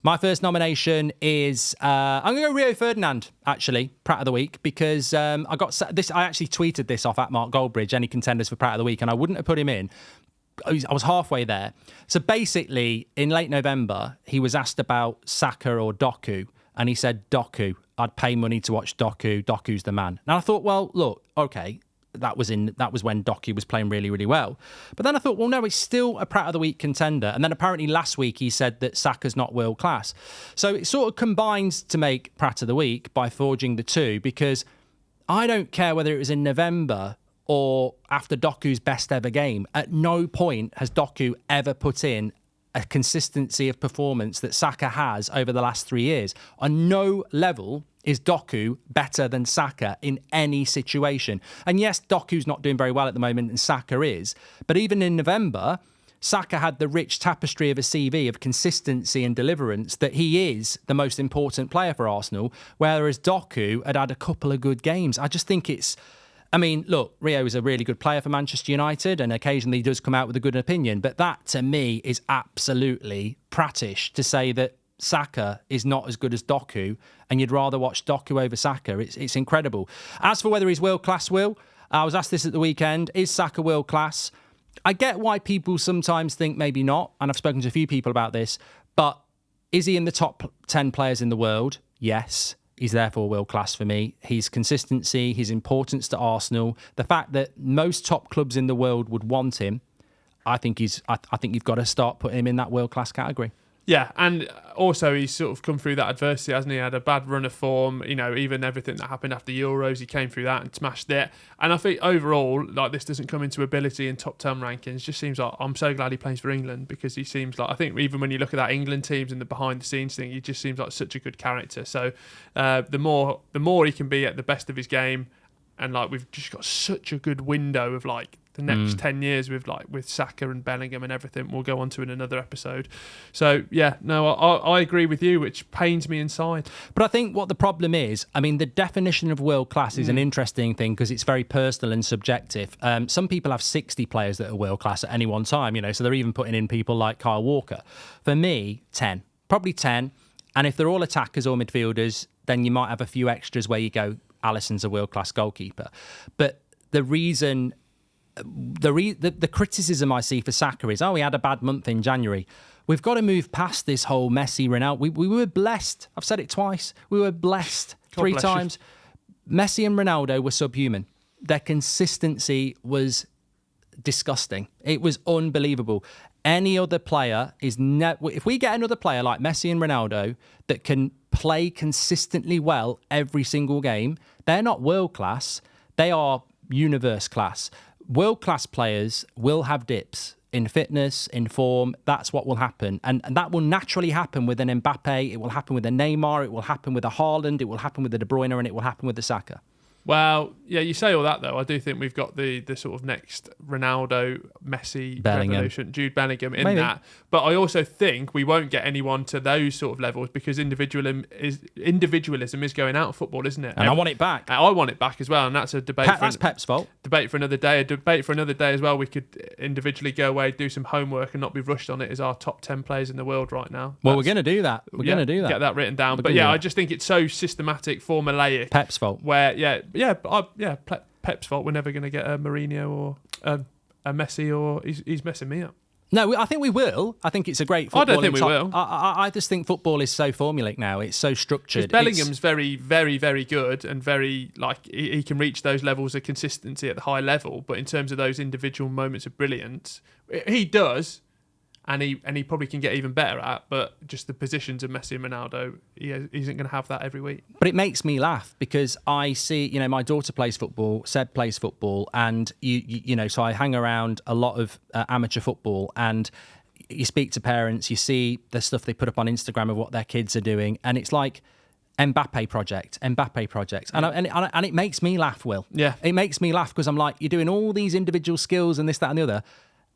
My first nomination is I'm going to go Rio Ferdinand, actually, Pratt of the Week, because I actually tweeted this off at Mark Goldbridge, any contenders for Pratt of the Week, and I wouldn't have put him in. I was halfway there. So basically, in late November, he was asked about Saka or Doku, and he said, Doku. I'd pay money to watch Doku. Doku's the man. And I thought, well, look, okay, that was when Doku was playing really, really well. But then I thought, well, no, it's still a Pratt of the Week contender. And then apparently last week he said that Saka's not world class. So it sort of combines to make Pratt of the Week by forging the two, because I don't care whether it was in November or after Doku's best ever game. At no point has Doku ever put in a consistency of performance that Saka has over the last 3 years. On no level is Doku better than Saka in any situation. And yes, Doku's not doing very well at the moment and Saka is. But even in November, Saka had the rich tapestry of a CV of consistency and deliverance that he is the most important player for Arsenal, whereas Doku had a couple of good games. I just think I mean, look, Rio is a really good player for Manchester United and occasionally he does come out with a good opinion. But that, to me, is absolutely prattish to say that Saka is not as good as Doku and you'd rather watch Doku over Saka. It's incredible. As for whether he's world-class, I was asked this at the weekend, is Saka world-class? I get why people sometimes think maybe not, and I've spoken to a few people about this, but is he in the top 10 players in the world? Yes. He's therefore world-class for me. His consistency, his importance to Arsenal, the fact that most top clubs in the world would want him, I think you've got to start putting him in that world-class category. Yeah, and also he's sort of come through that adversity, hasn't he? Had a bad run of form, even everything that happened after Euros, he came through that and smashed it. And I think overall, like, this doesn't come into ability in top 10 rankings. It just seems like I'm so glad he plays for England, because he seems like, I think even when you look at that England teams and the behind the scenes thing, he just seems like such a good character. So the more he can be at the best of his game, and like we've just got such a good window of like the next 10 years with Saka and Bellingham and everything we'll go on to in another episode. So yeah, no, I agree with you, which pains me inside. But I think what the problem is, I mean, the definition of world class is an interesting thing because it's very personal and subjective. Some people have 60 players that are world class at any one time, so they're even putting in people like Kyle Walker. For me, 10, probably 10. And if they're all attackers or midfielders, then you might have a few extras where you go, Alisson's a world class goalkeeper. But the reason, the criticism I see for Saka is, he had a bad month in January. We've got to move past this whole Messi, Ronaldo. We were blessed. I've said it twice. We were blessed three times. Messi and Ronaldo were subhuman. Their consistency was disgusting. It was unbelievable. Any other player is if we get another player like Messi and Ronaldo that can play consistently well every single game, they're not world class. They are universe class. World class players will have dips in fitness, in form. That's what will happen. And that will naturally happen with an Mbappe. It will happen with a Neymar. It will happen with a Haaland. It will happen with a De Bruyne, and it will happen with the Saka. Well, yeah, you say all that, though. I do think we've got the sort of next Ronaldo, Messi, Bellingham. revolution, Jude Bellingham in Maybe. that. But I also think we won't get anyone to those sort of levels because individualism is going out of football, isn't it? And I want it back. I want it back as well, and that's a debate. That's Pep's fault. Debate for another day. A debate for another day as well. We could individually go away, do some homework, and not be rushed on it as our top 10 players in the world right now. Well, we're going to do that. We're going to do that. Get that written down. But yeah, I just think it's so systematic, formulaic. Pep's fault. Where Pep's fault. We're never going to get a Mourinho or a Messi, or he's messing me up. No, I think we will. I think it's a great football. I don't think we will. I just think football is so formulaic now. It's so structured. Bellingham's very, very, very good and very, like, he can reach those levels of consistency at the high level. But in terms of those individual moments of brilliance, he does. And he probably can get even better at, but just the positions of Messi and Ronaldo, he isn't going to have that every week. But it makes me laugh because I see, my daughter plays football, Seb plays football, and so I hang around a lot of amateur football, and you speak to parents, you see the stuff they put up on Instagram of what their kids are doing, and it's like Mbappe project, and it makes me laugh, Will. Yeah, it makes me laugh because I'm like, you're doing all these individual skills and this, that, and the other.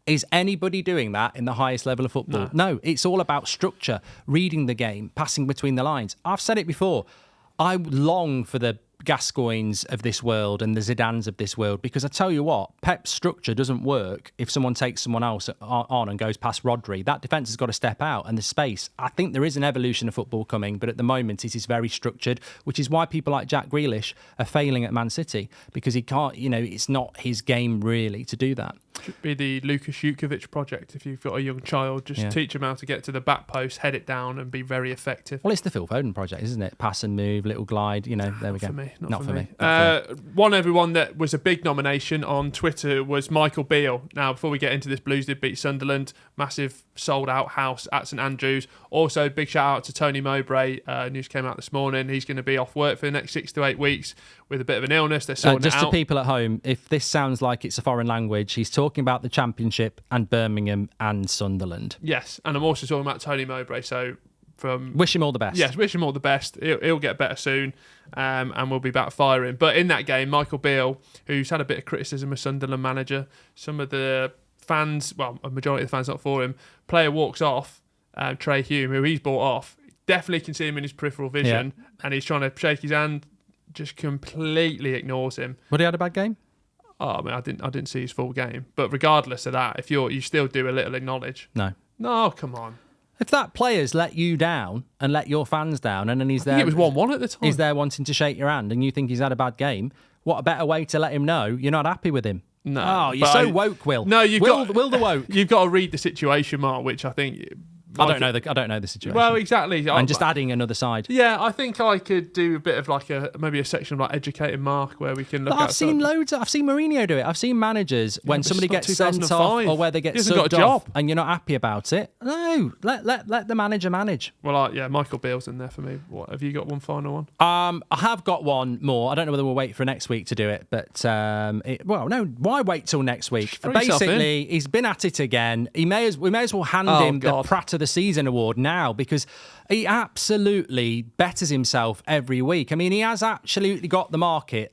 Is anybody doing that in the highest level of football? No, it's all about structure, reading the game, passing between the lines. I've said it before. I long for the Gascoignes of this world and the Zidans of this world, because I tell you what, Pep's structure doesn't work if someone takes someone else on and goes past Rodri. That defence has got to step out, and the space. I think there is an evolution of football coming, but at the moment it is very structured, which is why people like Jack Grealish are failing at Man City, because he can't, it's not his game really to do that. Should be the Lukas Jukovic project. If you've got a young child, just teach him how to get to the back post, head it down, and be very effective. Well, it's the Phil Foden project, isn't it? Pass and move, little glide. There we go. Not for me. Everyone that was a big nomination on Twitter was Michael Beal. Now, before we get into this, Blues did beat Sunderland. Massive sold-out house at St Andrews. Also, big shout-out to Tony Mowbray. News came out this morning. He's going to be off work for the next 6 to 8 weeks with a bit of an illness. They're sorting just it out. to people at home, if this sounds like it's a foreign language, he's talking about the Championship and Birmingham and Sunderland. Yes, and I'm also talking about Tony Mowbray. So wish him all the best. Yes, wish him all the best. He'll get better soon, and we'll be back firing. But in that game, Michael Beal, who's had a bit of criticism of Sunderland manager, some of the fans, well, a majority of the fans not for him, player walks off, Trey Hume, who he's bought off, definitely can see him in his peripheral vision, and he's trying to shake his hand, just completely ignores him. But he had a bad game? Oh, I mean, I didn't see his full game. But regardless of that, if you still do a little acknowledge. No, come on. If that player's let you down and let your fans down, and then he's there, it was 1-1 at the time. He's there wanting to shake your hand, and you think he's had a bad game. What a better way to let him know you're not happy with him? No. Oh, you're so woke, Will. No, Will the woke. You've got to read the situation, Mark, which I think. I don't know the situation. Well, exactly. I'm just adding another side. Yeah, I think I could do a bit of maybe a section of educating Mark where we can look at. I've seen Mourinho do it. I've seen managers when somebody gets sent off or where they get subbed off and you're not happy about it. No, let the manager manage. Well, Michael Beale's in there for me. What, have you got one final one? I have got one more. I don't know whether we'll wait for next week to do it, but why wait till next week? Basically, he's been at it again. We may as well hand him the Pratt of the Season award now, because he absolutely betters himself every week. I mean, he has absolutely got the market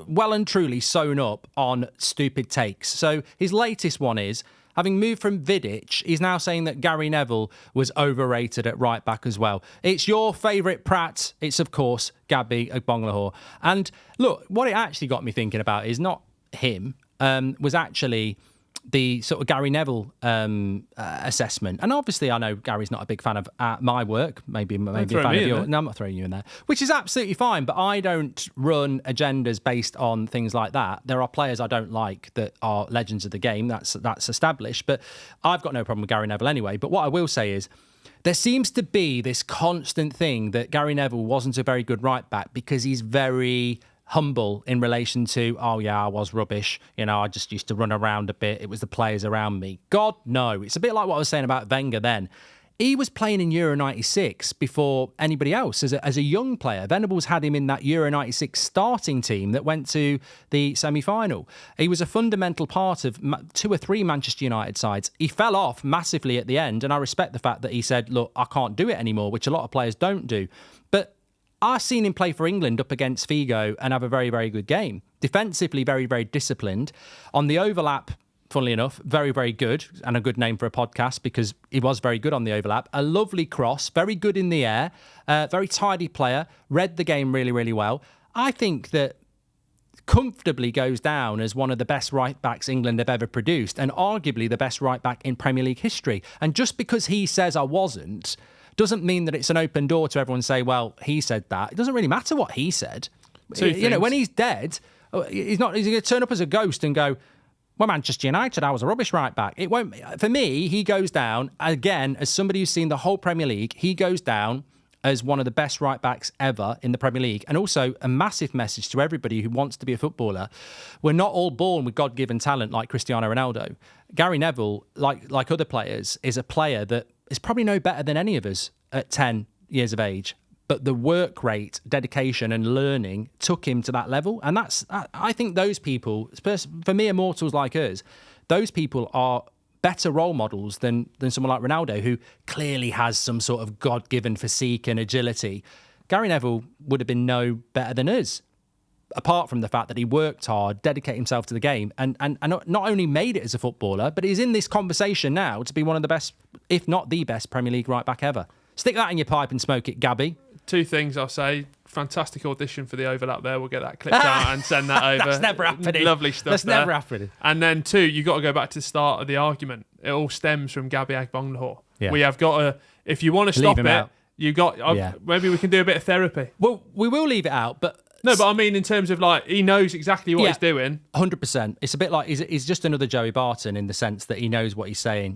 well and truly sewn up on stupid takes. So his latest one is, having moved from Vidic, he's now saying that Gary Neville was overrated at right back as well. It's your favourite Pratt. It's, of course, Gabby Agbonlahor. And look, what it actually got me thinking about is not him, was actually the sort of Gary Neville assessment. And obviously I know Gary's not a big fan of my work, maybe a fan of yours. No, I'm not throwing you in there, which is absolutely fine, but I don't run agendas based on things like that. There are players I don't like that are legends of the game, that's established, but I've got no problem with Gary Neville anyway. But what I will say is, there seems to be this constant thing that Gary Neville wasn't a very good right back because he's very humble in relation to, I was rubbish. I just used to run around a bit. It was the players around me. God, no. It's a bit like what I was saying about Wenger then. He was playing in Euro 96 before anybody else as a young player. Venables had him in that Euro 96 starting team that went to the semi-final. He was a fundamental part of 2 or 3 Manchester United sides. He fell off massively at the end, and I respect the fact that he said, look, I can't do it anymore, which a lot of players don't do. But I've seen him play for England up against Figo and have a very, very good game. Defensively, very, very disciplined. On the overlap, funnily enough, very, very good, and a good name for a podcast because he was very good on the overlap. A lovely cross, very good in the air, very tidy player, read the game really, really well. I think that comfortably goes down as one of the best right-backs England have ever produced, and arguably the best right-back in Premier League history. And just because he says I wasn't, doesn't mean that it's an open door to everyone say, well, he said that. It doesn't really matter what he said. When he's dead, he's going to turn up as a ghost and go, well, Manchester United, I was a rubbish right back. It won't. For me, he goes down, again, as somebody who's seen the whole Premier League, he goes down as one of the best right backs ever in the Premier League. And also a massive message to everybody who wants to be a footballer. We're not all born with God-given talent like Cristiano Ronaldo. Gary Neville, like other players, is a player that is probably no better than any of us at 10 years of age. But the work rate, dedication and learning took him to that level. And I think those people, for mere mortals like us, those people are better role models than someone like Ronaldo, who clearly has some sort of God-given physique and agility. Gary Neville would have been no better than us, apart from the fact that he worked hard, dedicated himself to the game, and not only made it as a footballer, but he's in this conversation now to be one of the best, if not the best, Premier League right-back ever. Stick that in your pipe and smoke it, Gabby. Two things I'll say. Fantastic audition for the overlap there. We'll get that clipped out and send that over. That's never happening. Lovely stuff. That's there. never happening. And then two, you got to go back to the start of the argument. It all stems from Gabby Agbonlahor. Yeah. We have got to, if you want to stop him it, out. you got. Maybe we can do a bit of therapy. Well, we will leave it out, but No, but I mean in terms of like he knows exactly what he's doing. 100%. It's a bit like he's just another Joey Barton in the sense that he knows what he's saying.